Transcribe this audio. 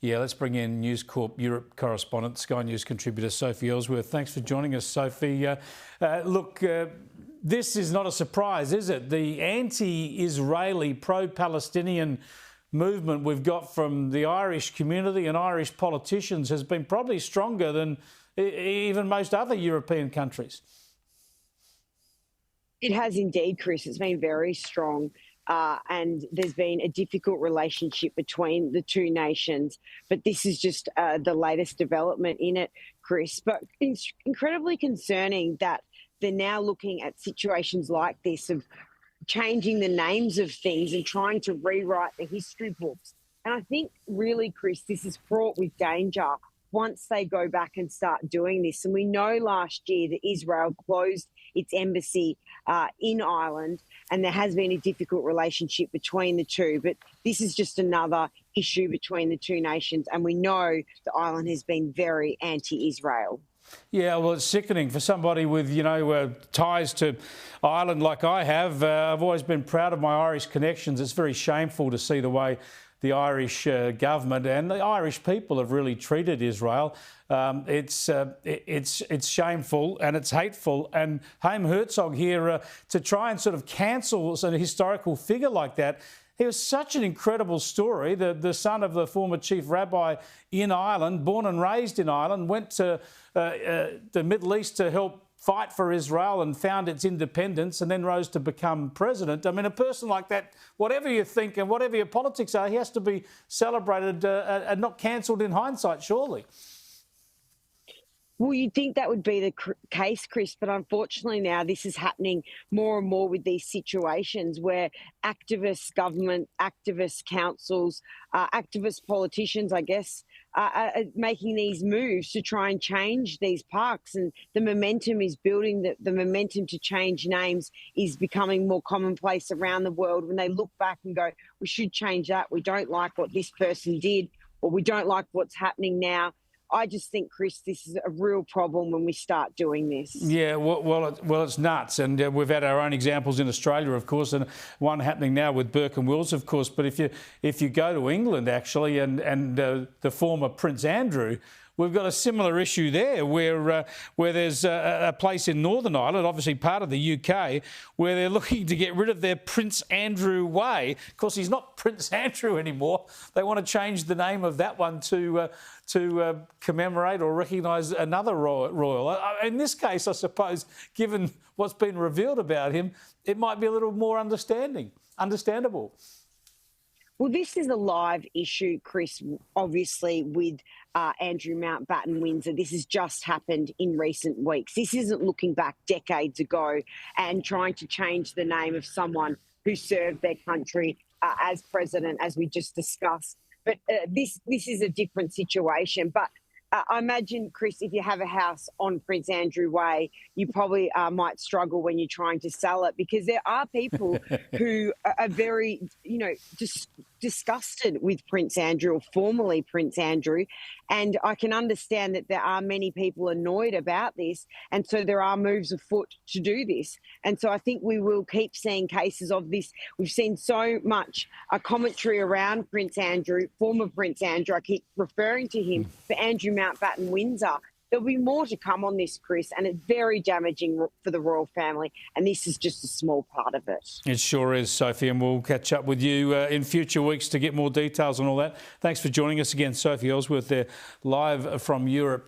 Yeah, let's bring in News Corp Europe correspondent, Sky News contributor Sophie Elsworth. Thanks for joining us, Sophie. Look, this is not a surprise, is it? The anti-Israeli, pro-Palestinian movement we've got from the Irish community and Irish politicians has been probably stronger than even most other European countries. It has indeed, Chris. It's been very strong. And there's been a difficult relationship between the two nations. But this is just the latest development in it, Chris. But it's incredibly concerning that they're now looking at situations like this of changing the names of things and trying to rewrite the history books. And I think really, Chris, this is fraught with danger once they go back and start doing this. And we know last year that Israel closed its embassy in Ireland, and there has been a difficult relationship between the two. But this is just another issue between the two nations, and we know that Ireland has been very anti-Israel. Yeah, well, it's sickening for somebody with, ties to Ireland like I have. I've always been proud of my Irish connections. It's very shameful to see the way the Irish government and the Irish people have really treated Israel. It's shameful and it's hateful. And Haim Herzog here to try and sort of cancel a historical figure like that. He was such an incredible story. The son of the former chief rabbi in Ireland, born and raised in Ireland, went to the Middle East to help fight for Israel and found its independence and then rose to become president. I mean, a person like that, whatever you think and whatever your politics are, he has to be celebrated and not cancelled in hindsight, surely. Well, you'd think that would be the case, Chris, but unfortunately now this is happening more and more with these situations where activists, government, activists, councils, activist politicians, I guess, are making these moves to try and change these parks. And the momentum is building, the momentum to change names is becoming more commonplace around the world when they look back and go, we should change that. We don't like what this person did, or we don't like what's happening now. I just think, Chris, this is a real problem when we start doing this. Yeah, well, it's nuts. And we've had our own examples in Australia, of course, and one happening now with Burke and Wills, of course. But if you go to England, actually, and the former Prince Andrew, we've got a similar issue there where there's a place in Northern Ireland, obviously part of the UK, where they're looking to get rid of their Prince Andrew Way. Of course, he's not Prince Andrew anymore. They want to change the name of that one to commemorate or recognise another royal. In this case, I suppose, given what's been revealed about him, it might be a little more understandable. Well, this is a live issue, Chris, obviously, with Andrew Mountbatten Windsor. This has just happened in recent weeks. This isn't looking back decades ago and trying to change the name of someone who served their country as president, as we just discussed. But this is a different situation. But I imagine, Chris, if you have a house on Prince Andrew Way, you probably might struggle when you're trying to sell it, because there are people who are very, disgusted with Prince Andrew, or formerly Prince Andrew. And I can understand that there are many people annoyed about this. And so there are moves afoot to do this. And so I think we will keep seeing cases of this. We've seen so much commentary around Prince Andrew, former Prince Andrew. I keep referring to him, for Andrew Mountbatten Windsor. There'll be more to come on this, Chris, and it's very damaging for the royal family, and this is just a small part of it. It sure is, Sophie, and we'll catch up with you in future weeks to get more details on all that. Thanks for joining us again, Sophie Elsworth there, live from Europe.